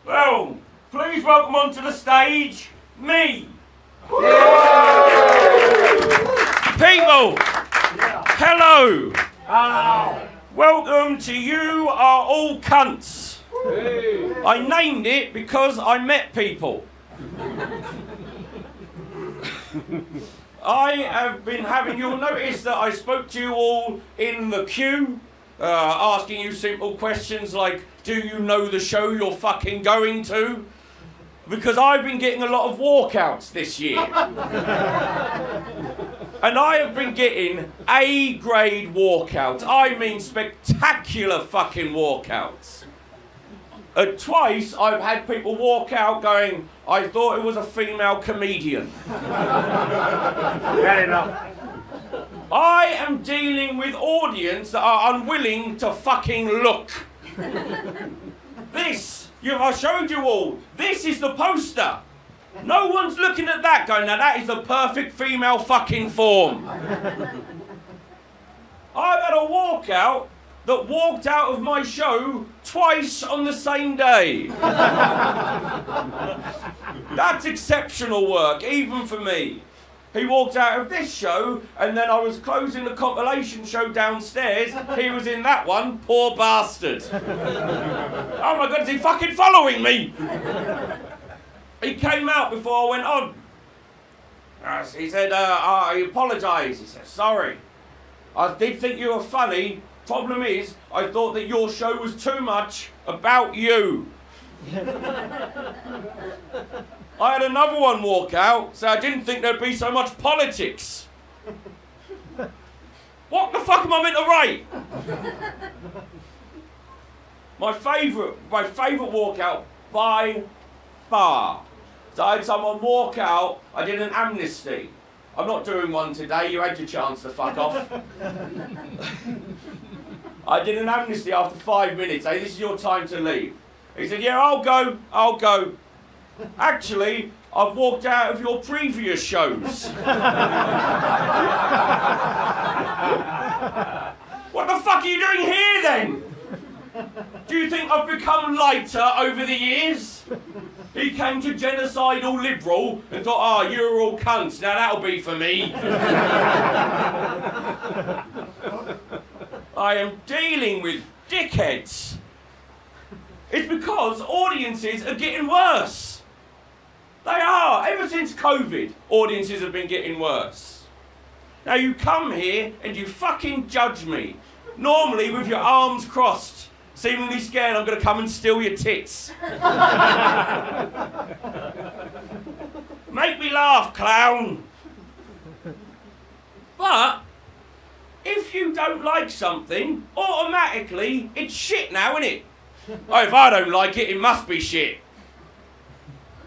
Well, please welcome onto the stage, me. People, hello. Welcome to You Are All Cunts. I named it because I met people. I have been having, you'll notice that I spoke to you all in the queue, asking you simple questions like, do you know the show you're fucking going to? Because I've been getting a lot of walkouts this year. And I have been getting A-grade walkouts. I mean spectacular fucking walkouts. Twice I've had people walk out going, I thought it was a female comedian. Fair enough. I am dealing with audience that are unwilling to fucking look. This, I showed you all, this is the poster. No one's looking at that going, now that is the perfect female fucking form. I've had a walkout that walked out of my show twice on the same day. That's exceptional work, even for me. He walked out of this show, and then I was closing the compilation show downstairs. He was in that one, poor bastard. Oh my God, is he fucking following me? He came out before I went on. He said, I apologise. He said, sorry. I did think you were funny. Problem is, I thought that your show was too much about you. I had another one walk out, so I didn't think there'd be so much politics. What the fuck am I meant to write? My favourite walkout by far. So I had someone walk out, I did an amnesty. I'm not doing one today, you had your chance to fuck off. I did an amnesty after 5 minutes. Hey, this is your time to leave. He said, yeah, I'll go. Actually, I've walked out of your previous shows. What the fuck are you doing here then? Do you think I've become lighter over the years? He came to Genocidal Liberal and thought, you're all cunts, now that'll be for me. I am dealing with dickheads. It's because audiences are getting worse. They are. Ever since COVID, audiences have been getting worse. Now you come here and you fucking judge me. Normally with your arms crossed, seemingly scared I'm going to come and steal your tits. Make me laugh, clown. But if you don't like something, automatically it's shit now, isn't it? Oh, if I don't like it, it must be shit.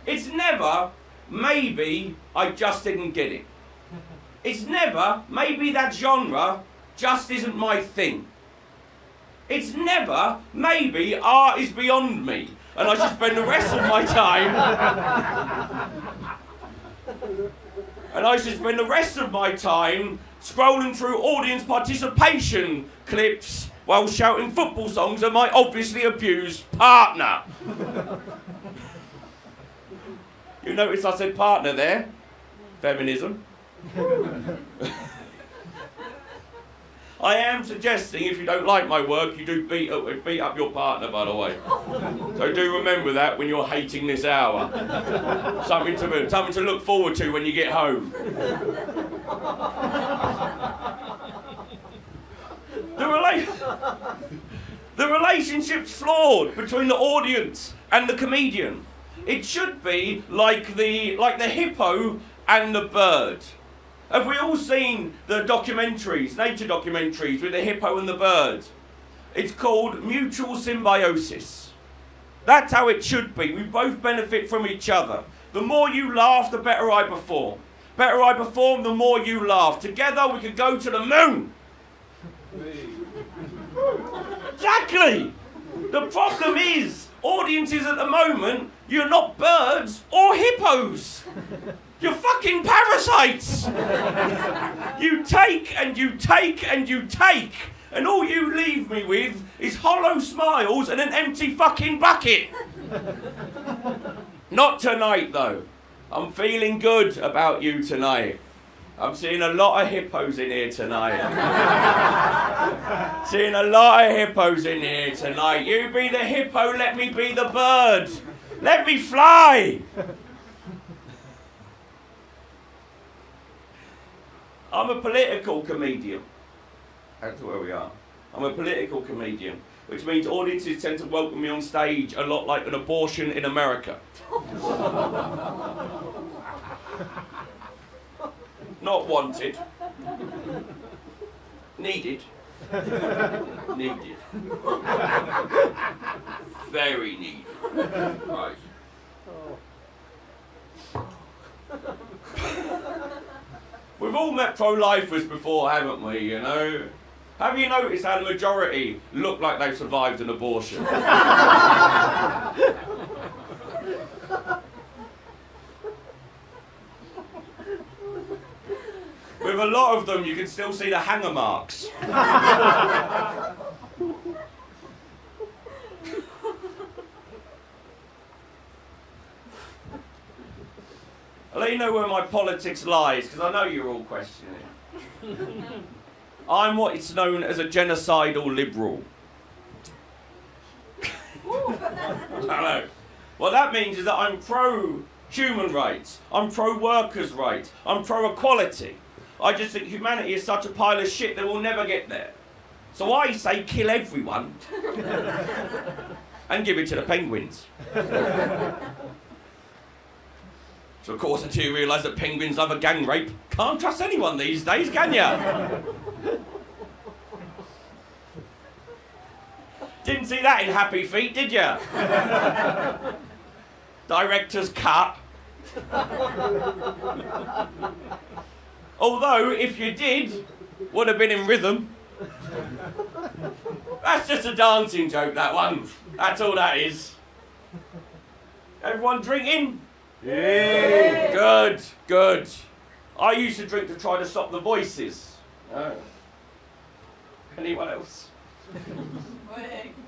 It's never, maybe I just didn't get it. It's never, maybe that genre just isn't my thing. It's never, maybe art is beyond me and I should spend the rest of my time scrolling through audience participation clips while shouting football songs at my obviously abused partner. You notice I said partner there? Feminism. I am suggesting if you don't like my work, you do beat up your partner, by the way. So do remember that when you're hating this hour. Something to look forward to when you get home. The relationship's flawed between the audience and the comedian. It should be like the hippo and the bird. Have we all seen the documentaries, nature documentaries with the hippo and the bird? It's called mutual symbiosis. That's how it should be. We both benefit from each other. The more you laugh, the better I perform. Better I perform, the more you laugh. Together we could go to the moon. Exactly. The problem is, audiences at the moment, you're not birds or hippos. You're fucking parasites. You take and you take and you take And all you leave me with is hollow smiles and an empty fucking bucket. Not tonight, though. I'm feeling good about you tonight. I'm seeing a lot of hippos in here tonight. Seeing a lot of hippos in here tonight. You be the hippo, let me be the bird. Let me fly. I'm a political comedian. That's where we are. I'm a political comedian, which means audiences tend to welcome me on stage a lot like an abortion in America. Not wanted. Needed. Needed. Very needed. Right. We've all met pro-lifers before, haven't we, you know? Have you noticed how the majority look like they've survived an abortion? With a lot of them, you can still see the hanger marks. I'll let you know where my politics lies, because I know you're all questioning it. I'm what is known as a genocidal liberal. I know. What that means is that I'm pro-human rights, I'm pro-workers' rights, I'm pro-equality. I just think humanity is such a pile of shit that we'll never get there. So I say kill everyone and give it to the penguins. So of course until you realise that penguins love a gang rape, can't trust anyone these days, can ya? Didn't see that in Happy Feet, did ya? Director's cut. Although, if you did, would have been in rhythm. That's just a dancing joke, that one. That's all that is. Everyone drinking? Yeah. Good, good. I used to drink to try to stop the voices. Oh. Anyone else?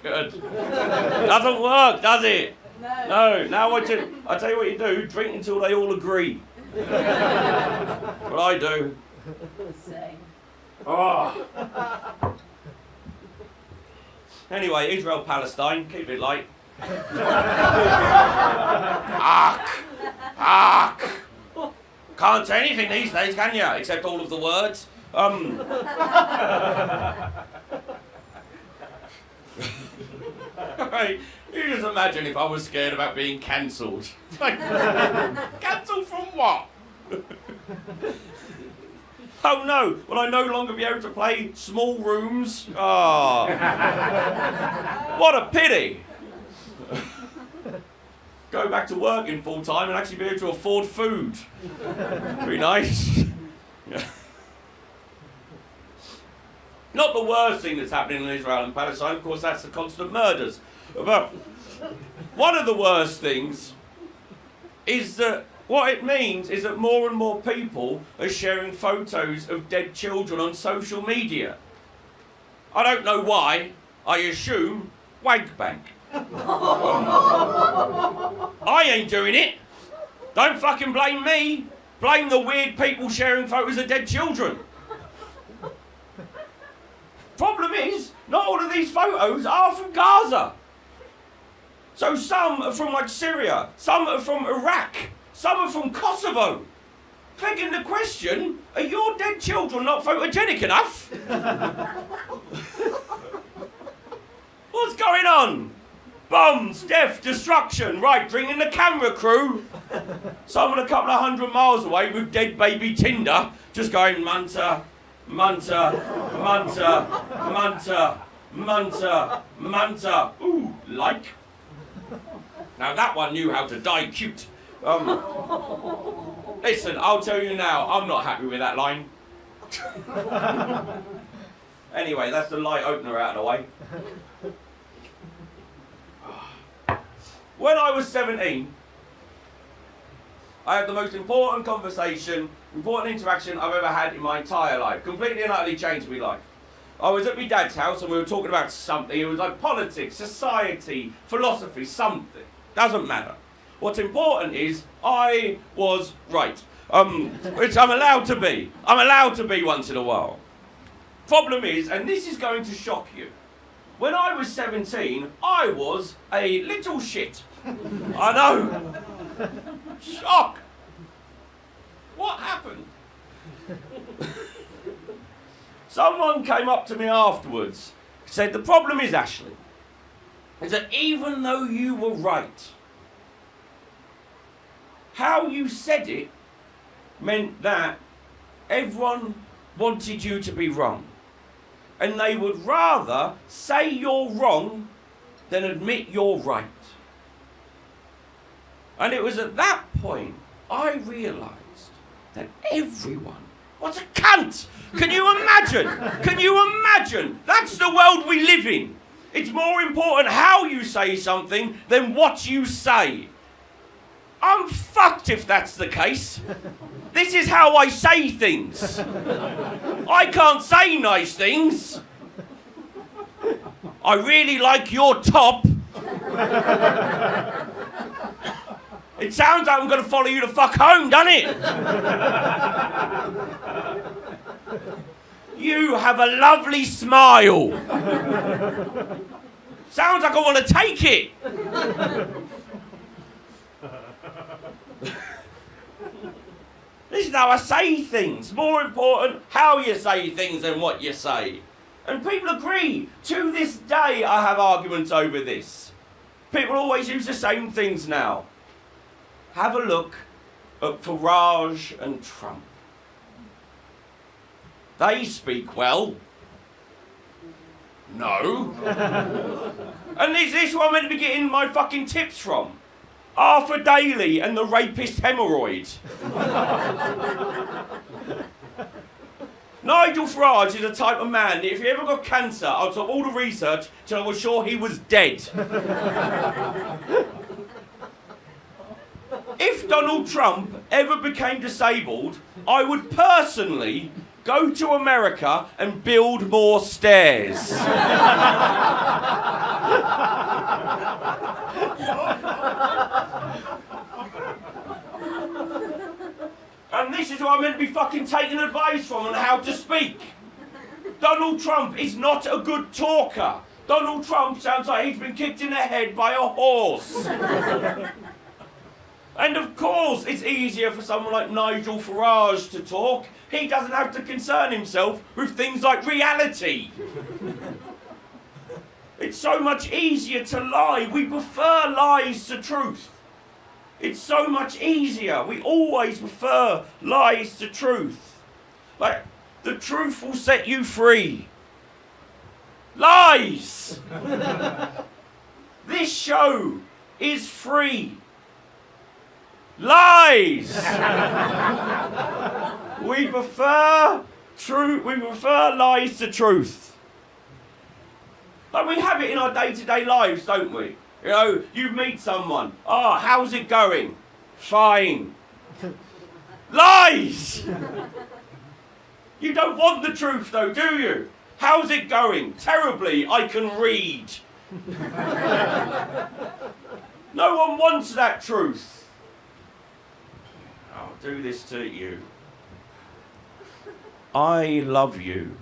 Good. Doesn't work, does it? No. Now I tell you what you do, drink until they all agree. What I do. Same. Oh. Anyway, Israel, Palestine, keep it light. Ark. Ark. Can't say anything these days, can you? Except all of the words. Right. You just imagine if I was scared about being cancelled. Like, cancelled from what? Oh no, will I no longer be able to play Small Rooms? Oh. What a pity. Go back to working full time and actually be able to afford food. Be nice. Yeah. Not the worst thing that's happening in Israel and Palestine, of course, that's the constant murders. But one of the worst things is that what it means is that more and more people are sharing photos of dead children on social media. I don't know why. I assume wank bank. I ain't doing it. Don't fucking blame me. Blame the weird people sharing photos of dead children. Problem is, not all of these photos are from Gaza. So some are from like Syria, some are from Iraq, some are from Kosovo. Begging the question, are your dead children not photogenic enough? What's going on? Bombs, death, destruction. Right, bring in the camera crew. Someone a couple of 100 miles away with dead baby Tinder, just going Manta, Manta, Manta, Manta, Manta, Manta. Ooh, like. Now that one knew how to die cute. Listen, I'll tell you now, I'm not happy with that line. Anyway, that's the light opener out of the way. When I was 17, I had the most important conversation, important interaction I've ever had in my entire life. Completely and utterly changed my life. I was at my dad's house and we were talking about something. It was like politics, society, philosophy, something. Doesn't matter. What's important is I was right. Which I'm allowed to be. I'm allowed to be once in a while. Problem is, and this is going to shock you, when I was 17, I was a little shit. I know. Shock. What happened? Someone came up to me afterwards, said, the problem is, Ashley, is that even though you were right, how you said it meant that everyone wanted you to be wrong. And they would rather say you're wrong than admit you're right. And it was at that point I realised that everyone was a cunt. Can you imagine? Can you imagine? That's the world we live in. It's more important how you say something than what you say. I'm fucked if that's the case. This is how I say things. I can't say nice things. I really like your top. It sounds like I'm going to follow you to fuck home, doesn't it? You have a lovely smile. Sounds like I want to take it. This is how I say things. More important how you say things than what you say. And people agree. To this day I have arguments over this. People always use the same things now. Have a look at Farage and Trump. They speak well. No. And is this where I'm meant to be getting my fucking tips from? Arthur Daly and the rapist hemorrhoid. Nigel Farage is the type of man that if he ever got cancer, I'd stop all the research till I was sure he was dead. If Donald Trump ever became disabled, I would personally go to America and build more stairs. And this is who I'm meant to be fucking taking advice from on how to speak. Donald Trump is not a good talker. Donald Trump sounds like he's been kicked in the head by a horse. And of course it's easier for someone like Nigel Farage to talk. He doesn't have to concern himself with things like reality. It's so much easier to lie. We prefer lies to truth. It's so much easier. We always prefer lies to truth. Like, the truth will set you free. Lies! This show is free. Lies! We prefer lies to truth. Like, we have it in our day-to-day lives, don't we? You know, you meet someone. Oh, how's it going? Fine. Lies! You don't want the truth though, do you? How's it going? Terribly, I can read. No one wants that truth. I'll do this to you. I love you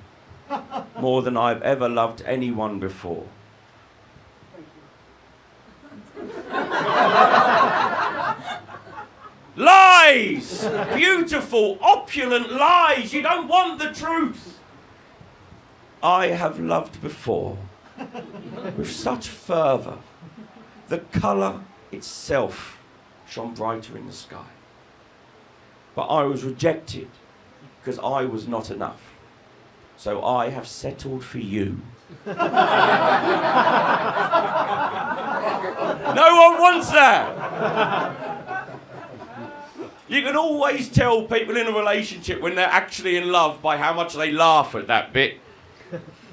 more than I've ever loved anyone before. Lies! Beautiful, opulent lies. You don't want the truth. I have loved before with such fervour. The colour itself shone brighter in the sky. But I was rejected because I was not enough. So I have settled for you. No one wants that. You can always tell people in a relationship when they're actually in love by how much they laugh at that bit.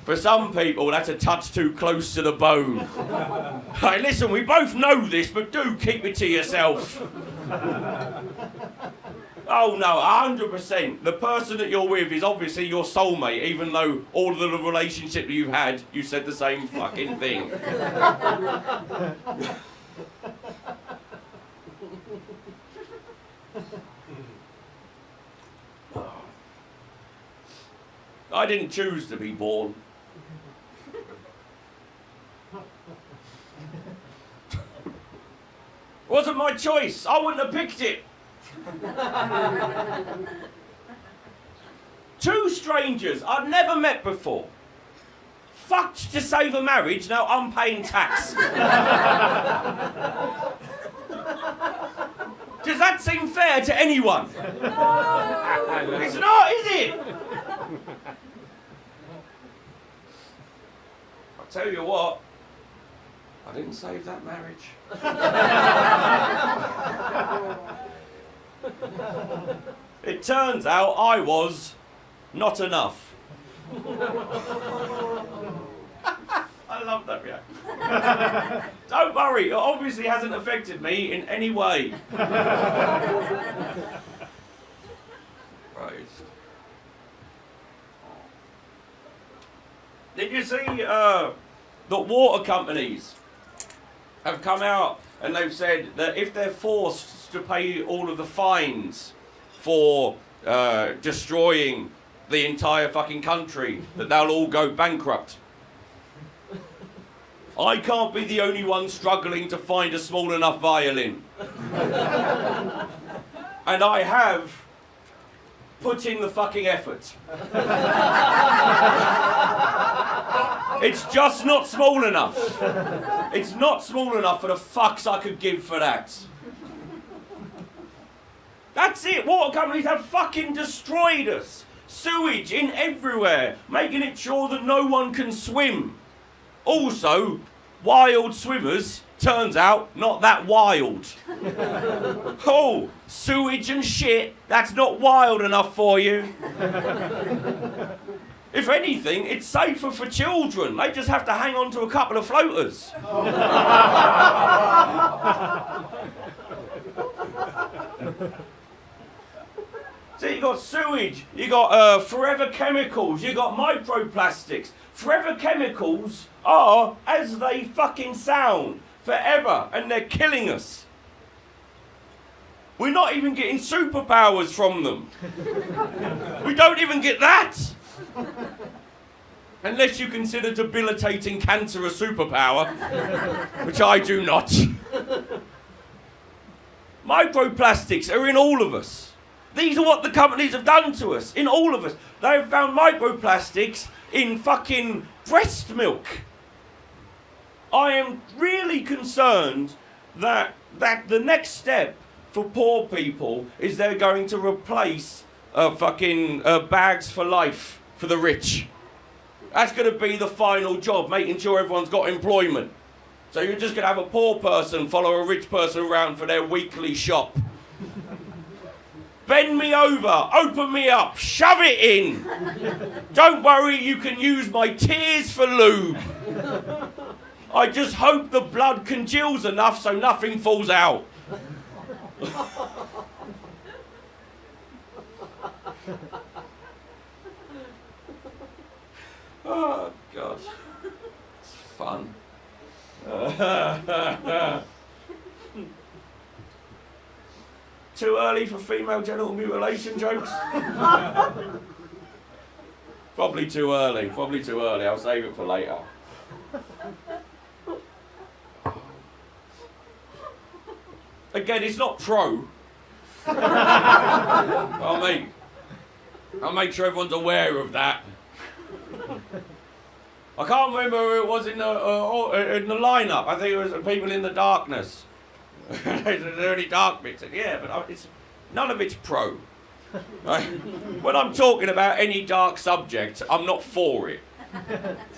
For some people, that's a touch too close to the bone. Hey, listen, we both know this, but do keep it to yourself. Oh no, 100%. The person that you're with is obviously your soulmate, even though all of the relationship that you've had, you said the same fucking thing. I didn't choose to be born. It wasn't my choice. I wouldn't have picked it. Two strangers I'd never met before. Fucked to save a marriage, now I'm paying tax. Does that seem fair to anyone? It's not, is it? I'll tell you what, I didn't save that marriage. It turns out I was not enough. I love that reaction. Don't worry, it obviously hasn't affected me in any way. Christ. Did you see that water companies have come out and they've said that if they're forced to pay all of the fines for destroying the entire fucking country, that they'll all go bankrupt? I can't be the only one struggling to find a small enough violin. And I have put in the fucking effort. It's just not small enough. It's not small enough for the fucks I could give for that. That's it. Water companies have fucking destroyed us. Sewage in everywhere, making it sure that no one can swim. Also, wild swimmers, turns out, not that wild. Oh, sewage and shit, that's not wild enough for you. If anything, it's safer for children. They just have to hang on to a couple of floaters. So you got sewage, you got forever chemicals, you got microplastics. Forever chemicals are as they fucking sound, forever, and they're killing us. We're not even getting superpowers from them. We don't even get that. Unless you consider debilitating cancer a superpower, which I do not. Microplastics are in all of us. These are what the companies have done to us, in all of us. They've found microplastics in fucking breast milk. I am really concerned that the next step for poor people is they're going to replace fucking bags for life for the rich. That's going to be the final job, making sure everyone's got employment. So you're just going to have a poor person follow a rich person around for their weekly shop. Bend me over, open me up, shove it in. Don't worry, you can use my tears for lube. I just hope the blood congeals enough so nothing falls out. Oh, God. It's fun. Too early for female genital mutilation jokes? Probably too early. I'll save it for later. Again, it's not pro. I'll make sure everyone's aware of that. I can't remember who it was in the lineup. I think it was People in the Darkness. There's an early dark bit. Yeah, but none of it's pro. Right? When I'm talking about any dark subject, I'm not for it.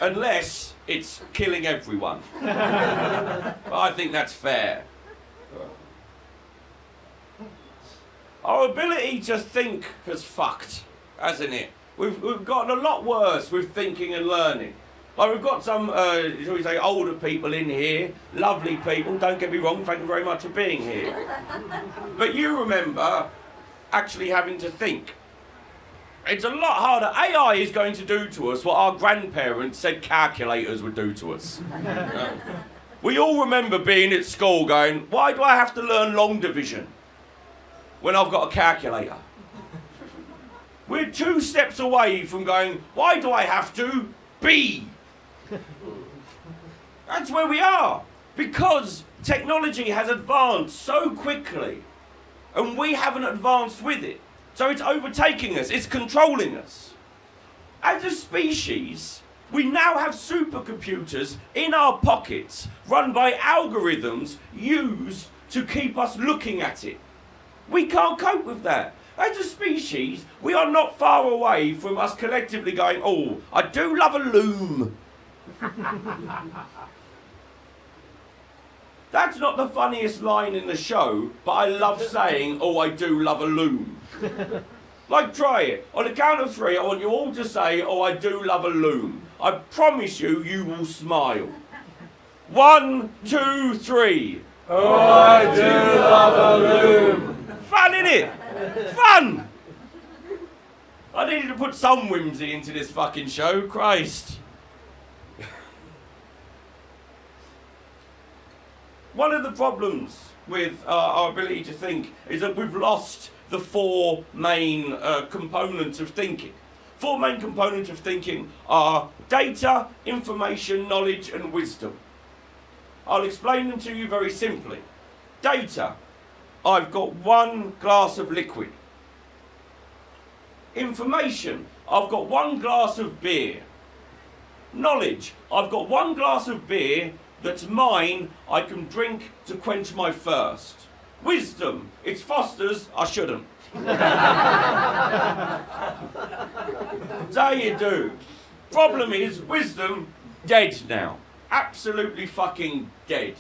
Unless it's killing everyone. But I think that's fair. Our ability to think has fucked, hasn't it? We've gotten a lot worse with thinking and learning. Like, we've got some, shall we say, older people in here, lovely people, don't get me wrong, thank you very much for being here. But you remember actually having to think. It's a lot harder. AI is going to do to us what our grandparents said calculators would do to us. We all remember being at school going, why do I have to learn long division when I've got a calculator? We're 2 steps away from going, why do I have to be? That's where we are. Because technology has advanced so quickly and we haven't advanced with it. So it's overtaking us, it's controlling us. As a species, we now have supercomputers in our pockets run by algorithms used to keep us looking at it. We can't cope with that. As a species, we are not far away from us collectively going, oh, I do love a loom. That's not the funniest line in the show, but I love saying, oh, I do love a loom. Like, try it. On the count of 3, I want you all to say, oh, I do love a loom. I promise you, you will smile. 1, 2, 3. Oh, I do love a loom. Fun, innit? Fun! I needed to put some whimsy into this fucking show, Christ. One of the problems with our ability to think is that we've lost the 4 main components of thinking. 4 main components of thinking are data, information, knowledge, and wisdom. I'll explain them to you very simply. Data. I've got 1 glass of liquid. Information. I've got 1 glass of beer. Knowledge. I've got 1 glass of beer that's mine, I can drink to quench my thirst. Wisdom. It's Foster's, I shouldn't. So you do. Problem is, wisdom, dead now. Absolutely fucking dead.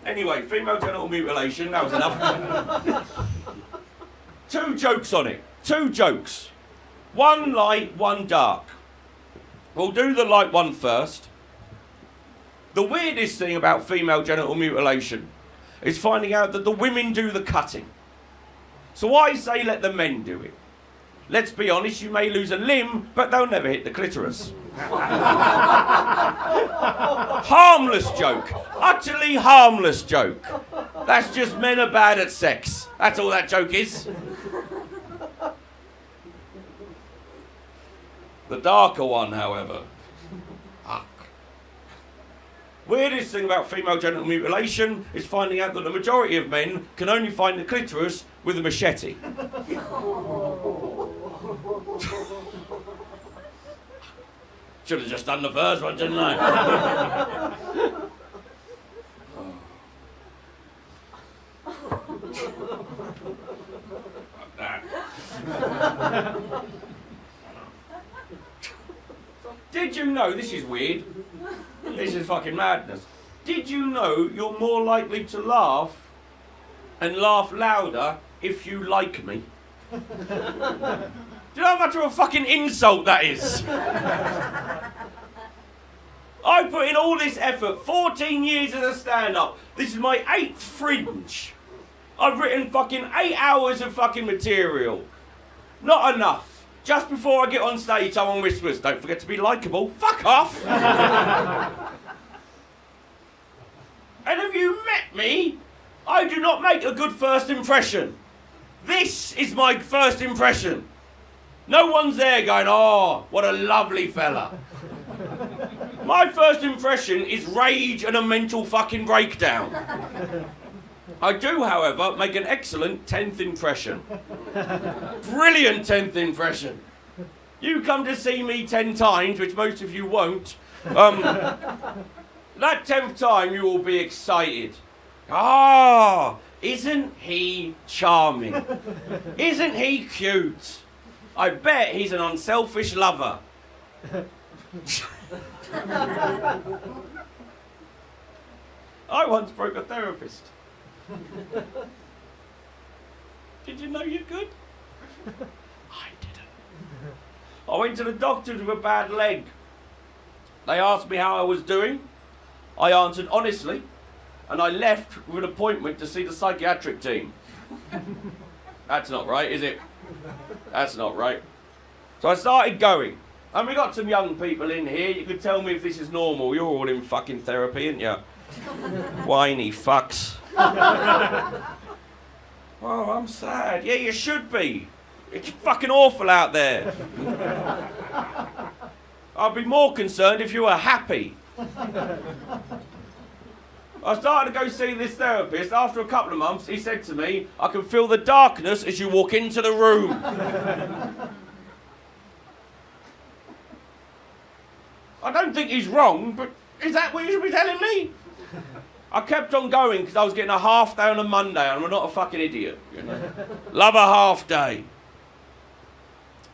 Anyway, female genital mutilation, that was enough. 2 jokes on it. 2 jokes. 1 light, 1 dark. We'll do the light one first. The weirdest thing about female genital mutilation is finding out that the women do the cutting. So I say let the men do it. Let's be honest, you may lose a limb, but they'll never hit the clitoris. Harmless joke. Utterly harmless joke. That's just men are bad at sex. That's all that joke is. The darker one, however. Fuck. Weirdest thing about female genital mutilation is finding out that the majority of men can only find the clitoris with a machete. Should have just done the first one, shouldn't I? Fuck that. Did you know, this is weird, this is fucking madness. Did you know you're more likely to laugh and laugh louder if you like me? Do you know how much of a fucking insult that is? I put in all this effort, 14 years as a stand-up. This is my 8th Fringe. I've written fucking 8 hours of fucking material. Not enough. Just before I get on stage, someone whispers, don't forget to be likeable. Fuck off! And have you met me? I do not make a good first impression. This is my first impression. No one's there going, oh, what a lovely fella. My first impression is rage and a mental fucking breakdown. I do, however, make an excellent 10th impression. Brilliant 10th impression. You come to see me 10 times, which most of you won't. That 10th time you will be excited. Ah, isn't he charming? Isn't he cute? I bet he's an unselfish lover. I once broke a therapist. Did you know you could? I didn't. I went to the doctor with a bad leg. They asked me how I was doing. I answered honestly. and I left with an appointment to see the psychiatric team. That's not right, is it? That's not right. So I started going. And we got some young people in here. You could tell me if this is normal. You're all in fucking therapy, aren't you? Whiny fucks. Oh, I'm sad. Yeah, you should be. It's fucking awful out there. I'd be more concerned if you were happy. I started to go see this therapist. After a couple of months, he said to me, I can feel the darkness as you walk into the room. I don't think he's wrong, but is that what you should be telling me? I kept on going because I was getting a half day on a Monday and I'm not a fucking idiot. You know? Love a half day.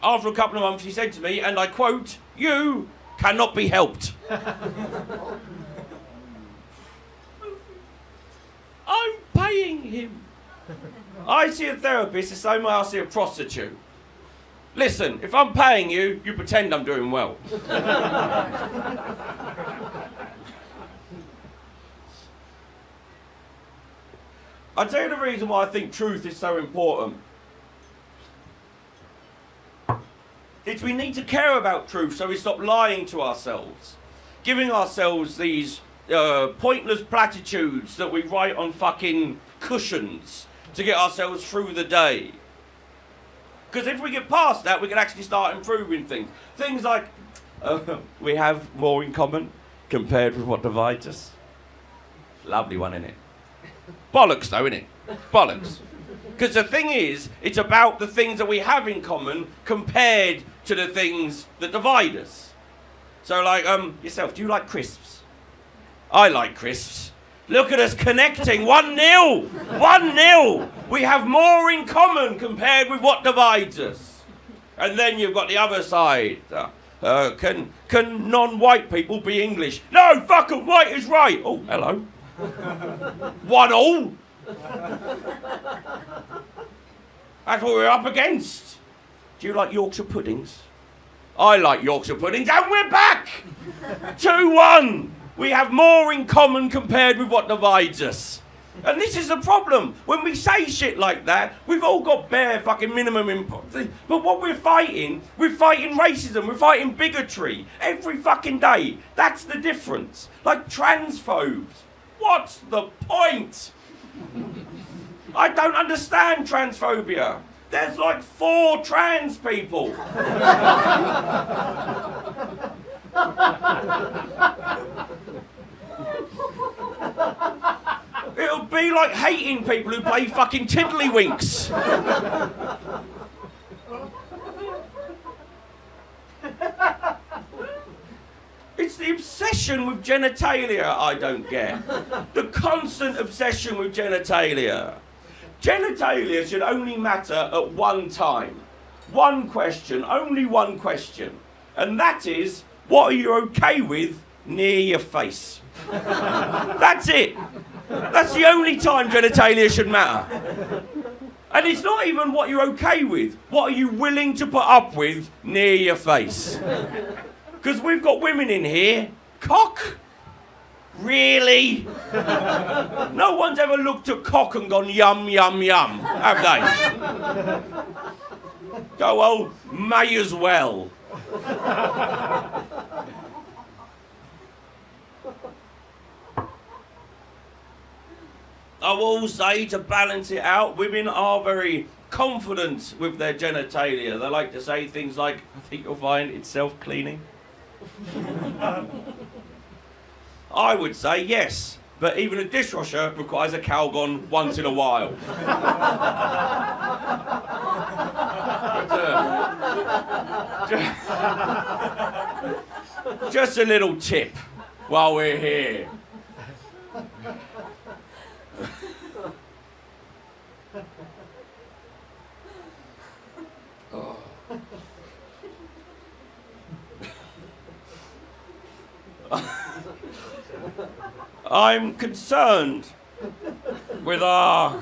After a couple of months, he said to me, and I quote, "You cannot be helped." I'm paying him. I see a therapist the same way I see a prostitute. Listen, if I'm paying you, you pretend I'm doing well. I'll tell you the reason why I think truth is so important. It's we need to care about truth so we stop lying to ourselves. Giving ourselves these pointless platitudes that we write on fucking cushions to get ourselves through the day. Because if we get past that, we can actually start improving things. Things like, we have more in common compared with what divides us. Lovely one, innit? Bollocks, though, innit? Bollocks. Because the thing is, it's about the things that we have in common compared to the things that divide us. So, like, yourself, do you like crisps? I like crisps. Look at us connecting. 1-0. 1-0. We have more in common compared with what divides us. And then you've got the other side. Can non-white people be English? No, fuck 'em. White is right. Oh, hello. 1-1. That's what we're up against. Do you like Yorkshire puddings? I like Yorkshire puddings, and we're back. 2-1. We have more in common compared with what divides us. And this is the problem. When we say shit like that, we've all got bare fucking minimum input. But what we're fighting racism, we're fighting bigotry every fucking day. That's the difference. Like transphobes. What's the point? I don't understand transphobia. There's like 4 trans people. It'll be like hating people who play fucking tiddlywinks. It's the obsession with genitalia I don't get. The constant obsession with genitalia. Genitalia should only matter at one time. One question, only one question. And that is, what are you okay with near your face? That's it. That's the only time genitalia should matter. And it's not even what you're okay with. What are you willing to put up with near your face? Because we've got women in here. Cock? Really? No one's ever looked at cock and gone yum, yum, yum, have they? Go, well, may as well. I will say, to balance it out, women are very confident with their genitalia. They like to say things like, I think you'll find it's self-cleaning. I would say yes, but even a dishwasher requires a Calgon once in a while. But, just a little tip while we're here. Oh. I'm concerned with our...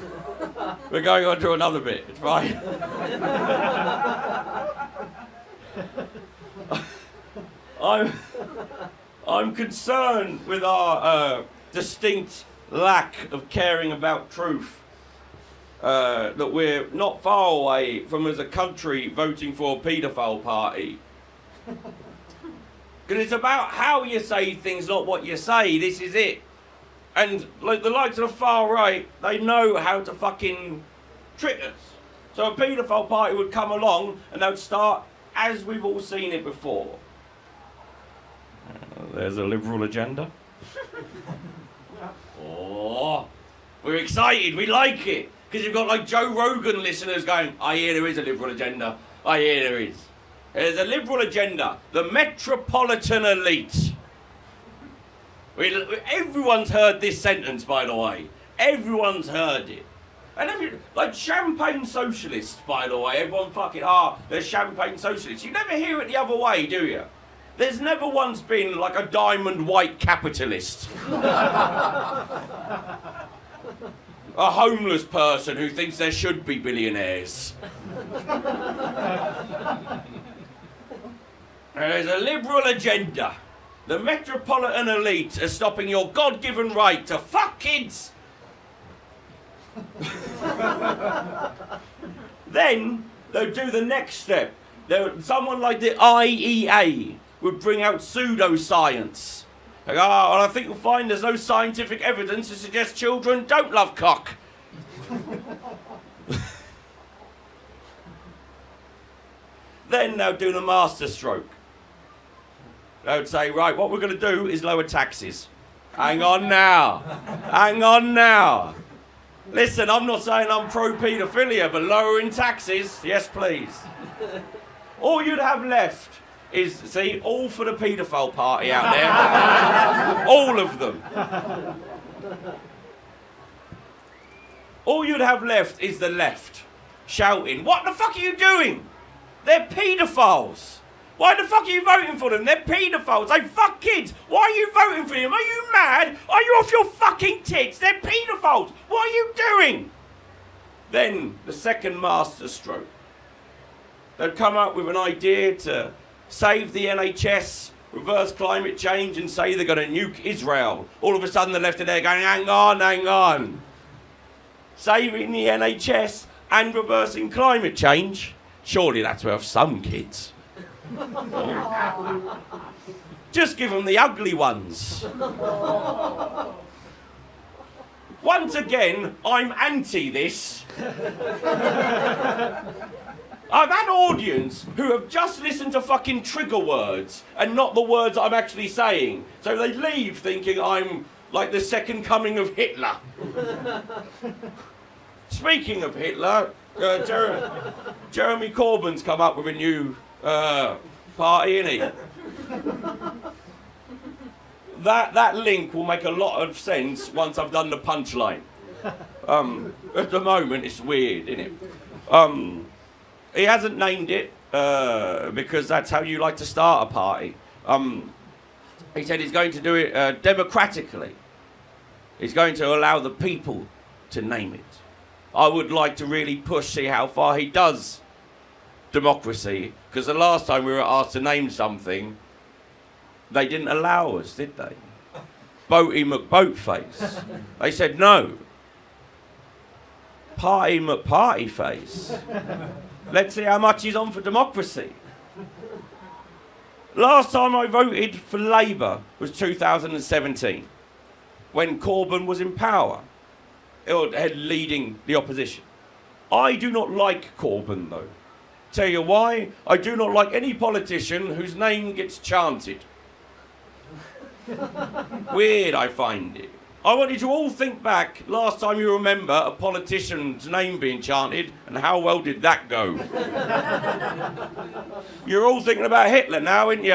We're going on to another bit, it's fine. I'm concerned with our distinct lack of caring about truth that we're not far away from as a country voting for a paedophile party. Because it's about how you say things, not what you say. This is it. And like the likes of the far right, they know how to fucking trick us. So a paedophile party would come along and they would start as we've all seen it before. There's a liberal agenda. Oh, we're excited, we like it. Because you've got like Joe Rogan listeners going, I hear there is a liberal agenda. I hear there is. There's a liberal agenda. The metropolitan elite. Everyone's heard this sentence, by the way. Everyone's heard it. And like champagne socialists, by the way. Everyone fucking, they're champagne socialists. You never hear it the other way, do you? There's never once been like a diamond white capitalist. A homeless person who thinks there should be billionaires. There's a liberal agenda. The metropolitan elite are stopping your God-given right to fuck kids. Then they'll do the next step. Someone like the IEA would bring out pseudoscience. Like, and I think you'll find there's no scientific evidence to suggest children don't love cock. Then they'll do the masterstroke. They would say, right, what we're going to do is lower taxes. Hang on now. Hang on now. Listen, I'm not saying I'm pro-paedophilia, but lowering taxes, yes please. All you'd have left is, see, all for the paedophile party out there. All of them. All you'd have left is the left shouting, what the fuck are you doing? They're paedophiles. Why the fuck are you voting for them? They're paedophiles. They fuck kids. Why are you voting for them? Are you mad? Are you off your fucking tits? They're paedophiles. What are you doing? Then the second masterstroke. They'd come up with an idea to save the NHS, reverse climate change, and say they're going to nuke Israel. All of a sudden the left are there going, hang on, hang on. Saving the NHS and reversing climate change? Surely that's worth some kids. Just give them the ugly ones. Once again, I'm anti this. I've had audience who have just listened to fucking trigger words and not the words I'm actually saying. So they leave thinking I'm like the second coming of Hitler. Speaking of Hitler, Jeremy Corbyn's come up with a new party, innit? That link will make a lot of sense once I've done the punchline. At the moment, it's weird, innit? He hasn't named it because that's how you like to start a party. He said he's going to do it democratically. He's going to allow the people to name it. I would like to really push, see how far he does democracy, because the last time we were asked to name something, they didn't allow us, did they? Boaty McBoatface. They said no. Party McPartyface. Let's see how much he's on for democracy. Last time I voted for Labour was 2017, when Corbyn was in power, or leading the opposition. I do not like Corbyn, though. Tell you why? I do not like any politician whose name gets chanted. Weird, I find it. I want you to all think back last time you remember a politician's name being chanted, and how well did that go? You're all thinking about Hitler now, aren't you?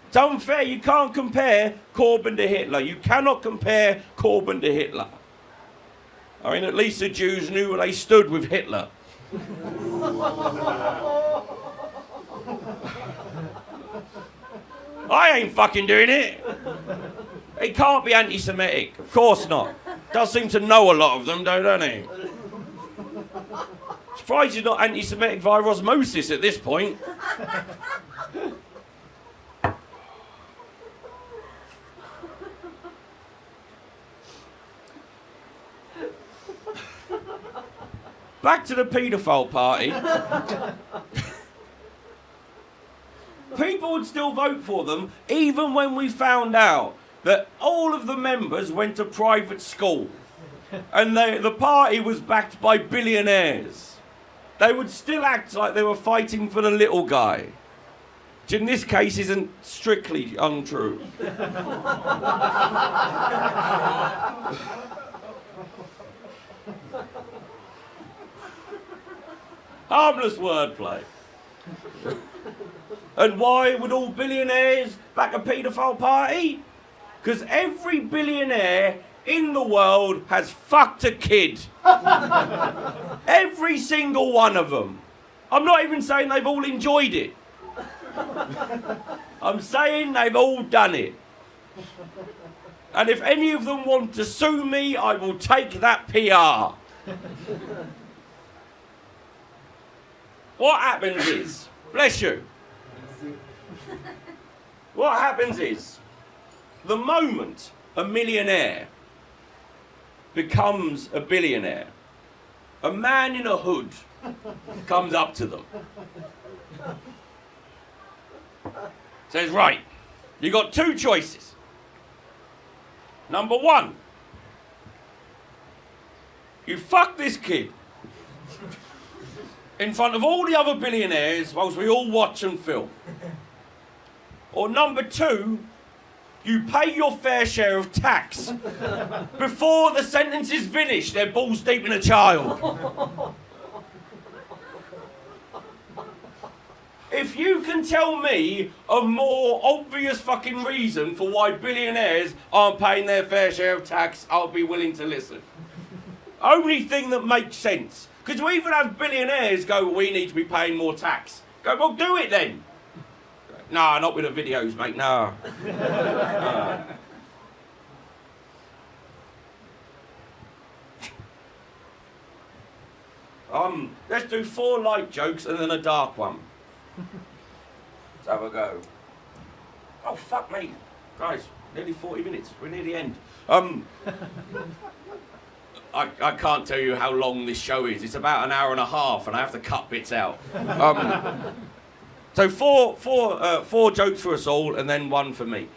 It's unfair. You can't compare Corbyn to Hitler. You cannot compare Corbyn to Hitler. I mean, at least the Jews knew where they stood with Hitler. I ain't fucking doing it. It can't be anti-Semitic. Of course not. Does seem to know a lot of them, don't he? Surprised he's not anti-Semitic via osmosis at this point. back to the paedophile party. People would still vote for them, even when we found out that all of the members went to private school and the party was backed by billionaires. They would still act like they were fighting for the little guy, which in this case isn't strictly untrue. Harmless wordplay. And why would all billionaires back a paedophile party? Because every billionaire in the world has fucked a kid. Every single one of them. I'm not even saying they've all enjoyed it. I'm saying they've all done it. And if any of them want to sue me, I will take that PR. What happens is, bless you. What happens is, the moment a millionaire becomes a billionaire, a man in a hood comes up to them. Says, right, you got two choices. Number one, you fuck this kid in front of all the other billionaires whilst we all watch and film. Or number two, you pay your fair share of tax before the sentence is finished. They're balls deep in a child. If you can tell me a more obvious fucking reason for why billionaires aren't paying their fair share of tax, I'll be willing to listen. Only thing that makes sense. Because we even have billionaires go, we need to be paying more tax. Go, well, do it then. Nah, not with the videos, mate, nah. Let's do 4 light jokes and then a dark one. Let's have a go. Oh, fuck me. Guys, nearly 40 minutes. We're near the end. I can't tell you how long this show is. It's about an hour and a half and I have to cut bits out. So four jokes for us all and then one for me.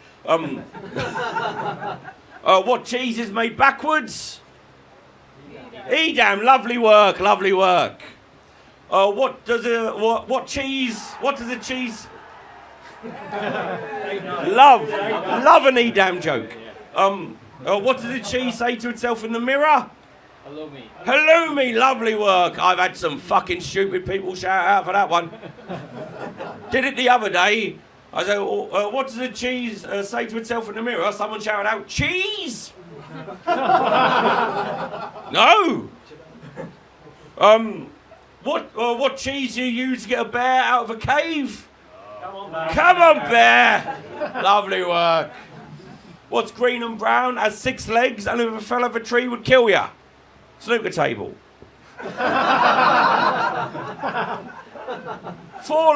What cheese is made backwards? Edam, lovely work, lovely work. What does a cheese? Love an Edam joke. What does a cheese say to itself in the mirror? Halloumi, lovely work. I've had some fucking stupid people shout out for that one. Did it the other day. I said, what does a cheese say to itself in the mirror? Someone shouted out, cheese! No! What cheese do you use to get a bear out of a cave? Come on, bear! Lovely work. What's green and brown, has 6 legs, and if it fell off a tree would kill ya? Snooker table. 4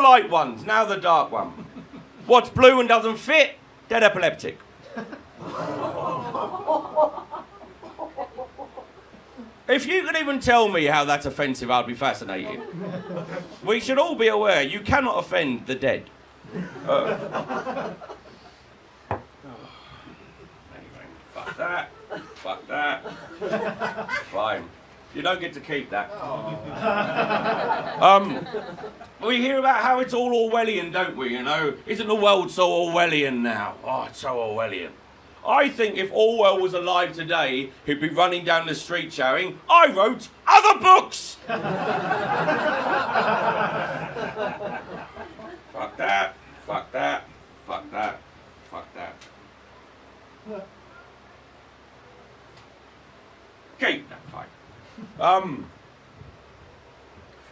light ones, now the dark one. What's blue and doesn't fit? Dead epileptic. If you could even tell me how that's offensive, I'd be fascinated. We should all be aware, you cannot offend the dead. Fuck that. Fuck that. Fine. You don't get to keep that. We hear about how it's all Orwellian, don't we, you know? Isn't the world so Orwellian now? Oh, it's so Orwellian. I think if Orwell was alive today, he'd be running down the street shouting, I wrote other books! Fuck that. Fuck that. Fuck that. Fuck that. Okay, that's fine.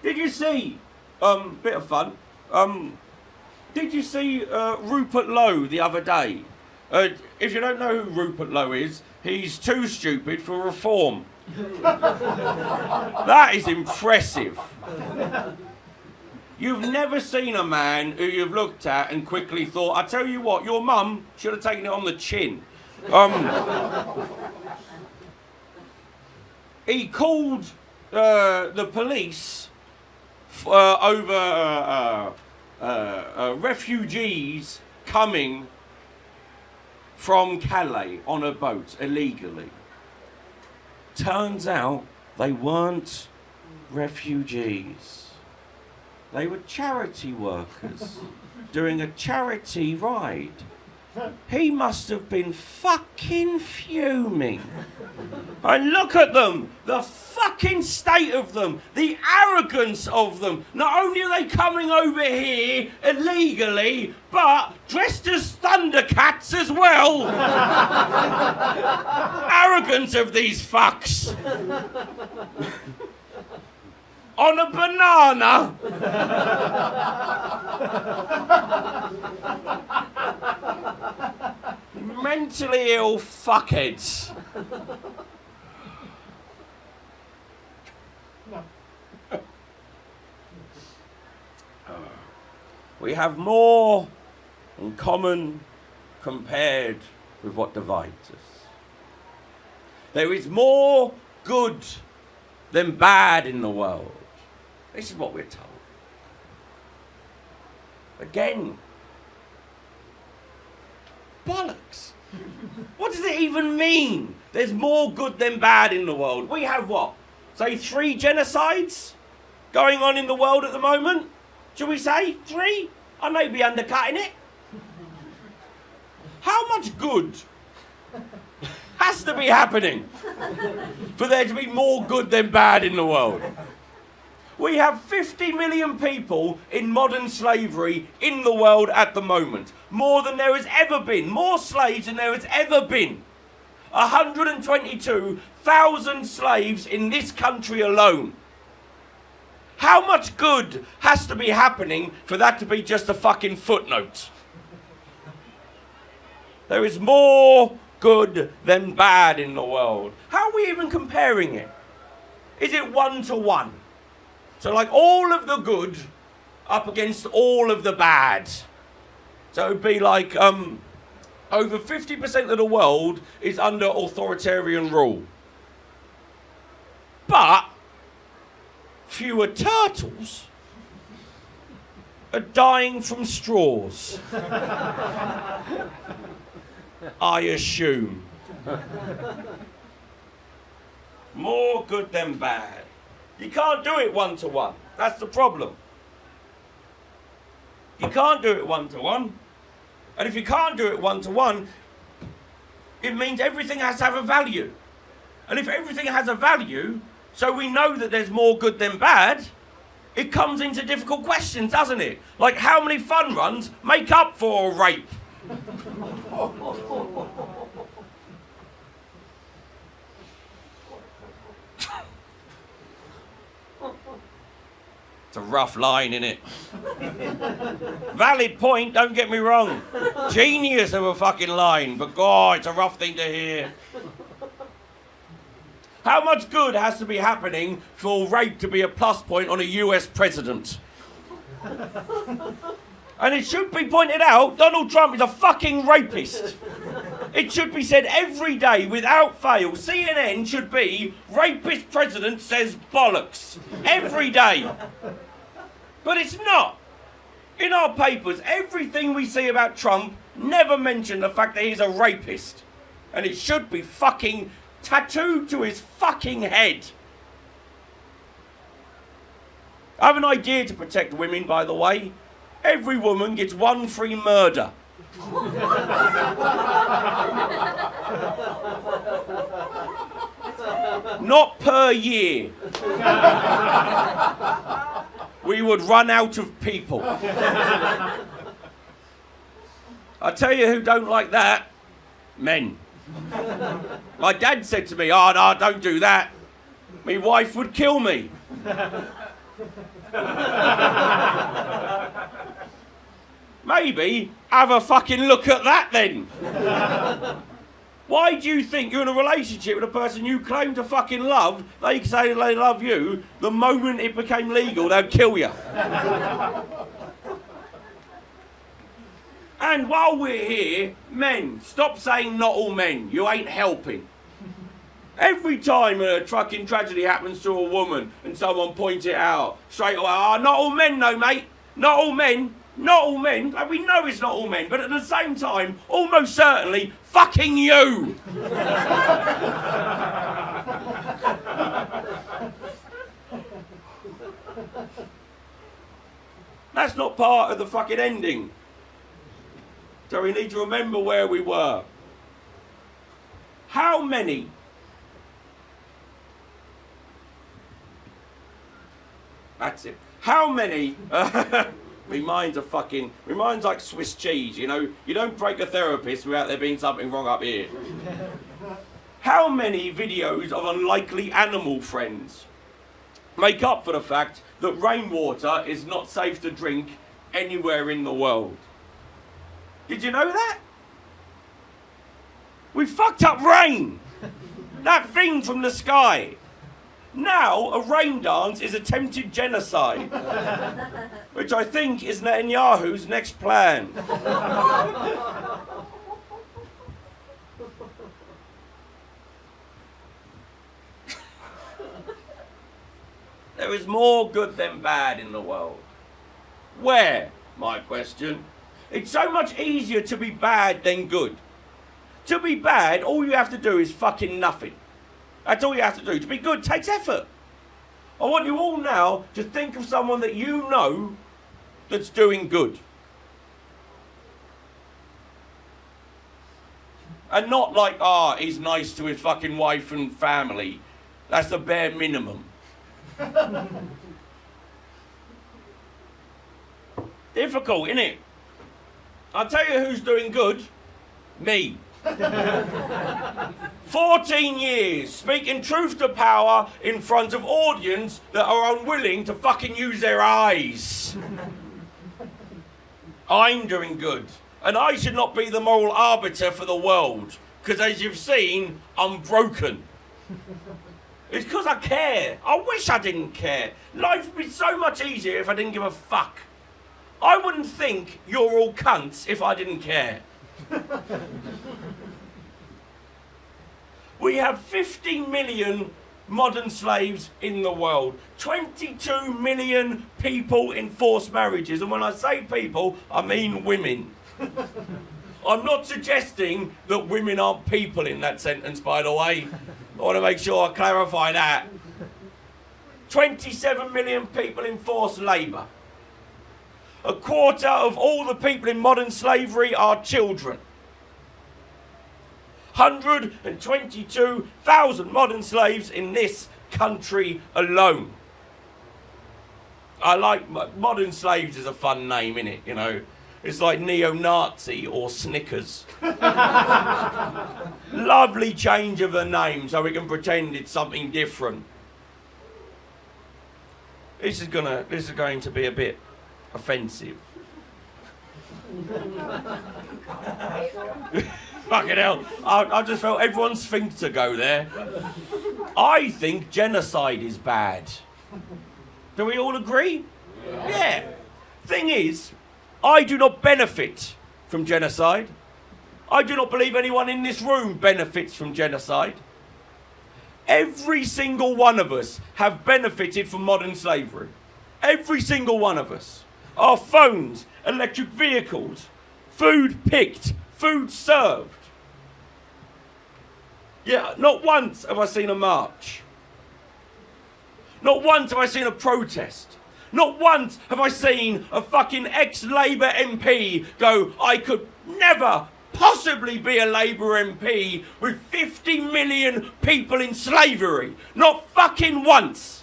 Did you see, bit of fun, did you see Rupert Lowe the other day? If you don't know who Rupert Lowe is, he's too stupid for reform. That is impressive. You've never seen a man who you've looked at and quickly thought, I tell you what, your mum should have taken it on the chin. He called the police over refugees coming from Calais on a boat illegally. Turns out they weren't refugees. They were charity workers doing a charity ride. He must have been fucking fuming. And look at them, the fucking state of them, the arrogance of them. Not only are they coming over here illegally, but dressed as Thundercats as well. Arrogance of these fucks. On a banana. Mentally ill fuckheads. We have more in common compared with what divides us. There is more good than bad in the world. This is what we're told. Again, bollocks. What does it even mean? There's more good than bad in the world. We have what? Say 3 genocides going on in the world at the moment? Should we say 3? I may be undercutting it. How much good has to be happening for there to be more good than bad in the world? We have 50 million people in modern slavery in the world at the moment. More than there has ever been. More slaves than there has ever been. 122,000 slaves in this country alone. How much good has to be happening for that to be just a fucking footnote? There is more good than bad in the world. How are we even comparing it? Is it 1 to 1? So like all of the good up against all of the bad. So it would be like over 50% of the world is under authoritarian rule. But fewer turtles are dying from straws. I assume. More good than bad. You can't do it 1 to 1. That's the problem. You can't do it 1 to 1. And if you can't do it 1 to 1, it means everything has to have a value. And if everything has a value, so we know that there's more good than bad, it comes into difficult questions, doesn't it? Like how many fun runs make up for a rape? It's a rough line, innit? Valid point, don't get me wrong. Genius of a fucking line, but God, it's a rough thing to hear. How much good has to be happening for rape to be a plus point on a US president? And it should be pointed out, Donald Trump is a fucking rapist. It should be said every day without fail. CNN should be, rapist president says bollocks. Every day. But it's not. In our papers, everything we see about Trump never mention the fact that he's a rapist. And it should be fucking tattooed to his fucking head. I have an idea to protect women, by the way. Every woman gets 1 free murder. Not per year. We would run out of people. I tell you who don't like that. Men. My dad said to me, "Oh, no, don't do that. My wife would kill me." Maybe have a fucking look at that then. Why do you think you're in a relationship with a person you claim to fucking love, they say they love you, the moment it became legal, they'll kill you? And while we're here, men, stop saying not all men. You ain't helping. Every time a trucking tragedy happens to a woman and someone points it out, straight away, not all men though, mate. Not all men. Not all men. Like, we know it's not all men, but at the same time, almost certainly, fucking you. That's not part of the fucking ending. So we need to remember where we were. How many? That's it. How many? My mind's like Swiss cheese, you know. You don't break a therapist without there being something wrong up here. How many videos of unlikely animal friends make up for the fact that rainwater is not safe to drink anywhere in the world? Did you know that? We fucked up rain. That thing from the sky. Now a rain dance is attempted genocide, which I think is Netanyahu's next plan. There is more good than bad in the world. Where? My question. It's so much easier to be bad than good. To be bad, all you have to do is fucking nothing. That's all you have to do. To be good takes effort. I want you all now to think of someone that you know that's doing good. And not like, he's nice to his fucking wife and family. That's the bare minimum. Difficult, innit? I'll tell you who's doing good. Me. 14 years speaking truth to power in front of audience that are unwilling to fucking use their eyes. I'm doing good. And I should not be the moral arbiter for the world. Because as you've seen, I'm broken. It's because I care. I wish I didn't care. Life would be so much easier if I didn't give a fuck. I wouldn't think you're all cunts if I didn't care. We have 50 million modern slaves in the world. 22 million people in forced marriages. And when I say people, I mean women. I'm not suggesting that women aren't people in that sentence, by the way. I want to make sure I clarify that. 27 million people in forced labour. A quarter of all the people in modern slavery are children. 122,000 modern slaves in this country alone. I like modern slaves is a fun name, innit? You know, it's like neo-Nazi or Snickers. Lovely change of the name so we can pretend it's something different. This is going to be a bit offensive. Fucking hell. I just felt everyone's sphincter go there. I think genocide is bad. Do we all agree? Yeah. Thing is, I do not benefit from genocide. I do not believe anyone in this room benefits from genocide. Every single one of us have benefited from modern slavery. Every single one of us. Our phones, electric vehicles, food picked, food served. Yeah, not once have I seen a march. Not once have I seen a protest. Not once have I seen a fucking ex-Labour MP go, I could never possibly be a Labour MP with 50 million people in slavery. Not fucking once.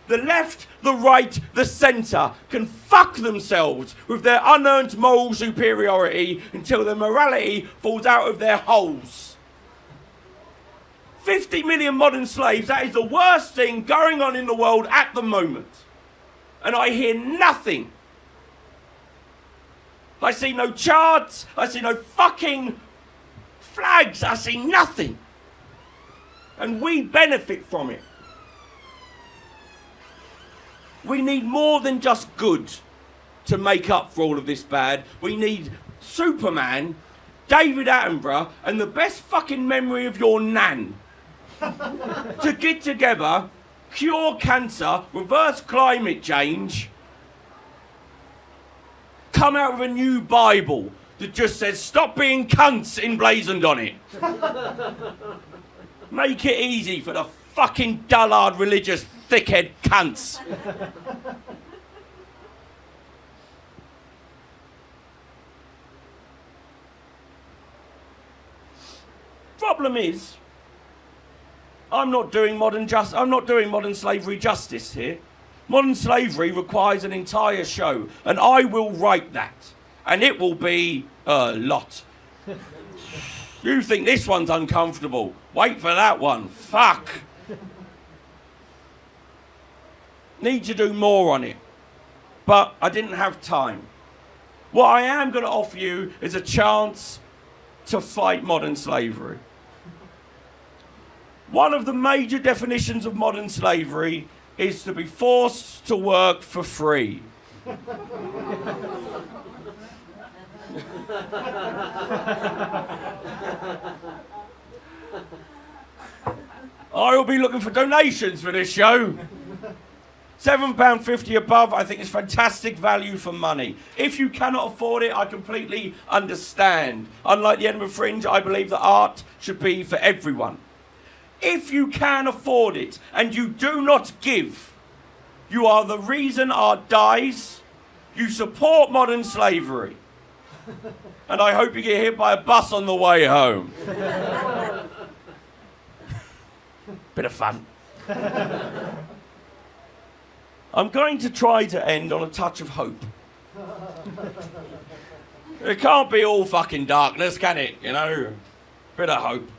The left, the right, the centre can fuck themselves with their unearned moral superiority until their morality falls out of their holes. 50 million modern slaves, that is the worst thing going on in the world at the moment. And I hear nothing. I see no charts, I see no fucking flags, I see nothing. And we benefit from it. We need more than just good to make up for all of this bad. We need Superman David Attenborough, and the best fucking memory of your nan to get together, cure cancer, reverse climate change, come out with a new Bible that just says stop being cunts emblazoned on it. Make it easy for the fucking dullard religious thickhead cunts. Problem is, I'm not doing modern slavery justice here. Modern slavery requires an entire show, and I will write that, and it will be a lot. You think this one's uncomfortable? Wait for that one. Fuck. Need to do more on it, but I didn't have time. What I am going to offer you is a chance to fight modern slavery. One of the major definitions of modern slavery is to be forced to work for free. I will be looking for donations for this show. £7.50 above, I think is fantastic value for money. If you cannot afford it, I completely understand. Unlike the Edinburgh Fringe, I believe that art should be for everyone. If you can afford it and you do not give, you are the reason art dies. You support modern slavery. And I hope you get hit by a bus on the way home. Bit of fun. I'm going to try to end on a touch of hope. It can't be all fucking darkness, can it? You know, bit of hope.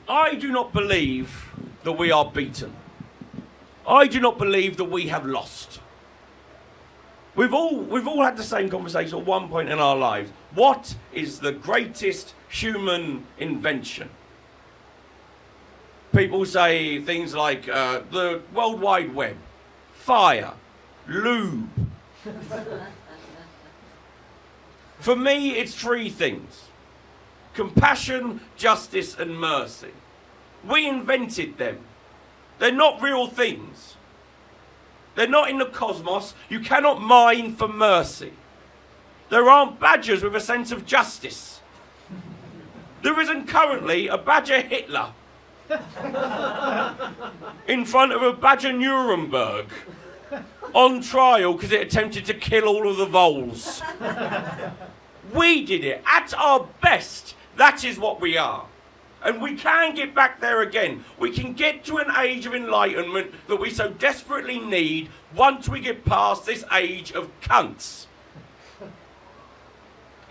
I do not believe that we are beaten. I do not believe that we have lost. We've all had the same conversation at one point in our lives. What is the greatest human invention? People say things like the World Wide Web, fire, lube. For me, it's three things: compassion, justice, and mercy. We invented them. They're not real things. They're not in the cosmos. You cannot mine for mercy. There aren't badgers with a sense of justice. There isn't currently a badger Hitler in front of a badger Nuremberg on trial because it attempted to kill all of the voles. We did it. At our best, that is what we are. And we can get back there again. We can get to an age of enlightenment that we so desperately need once we get past this age of cunts.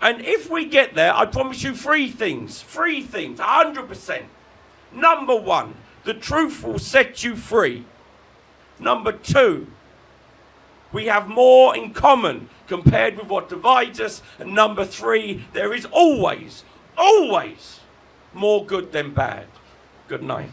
And if we get there, I promise you three things, 100%. Number one, the truth will set you free. Number two, we have more in common compared with what divides us. And number three, there is always more good than bad. Good night.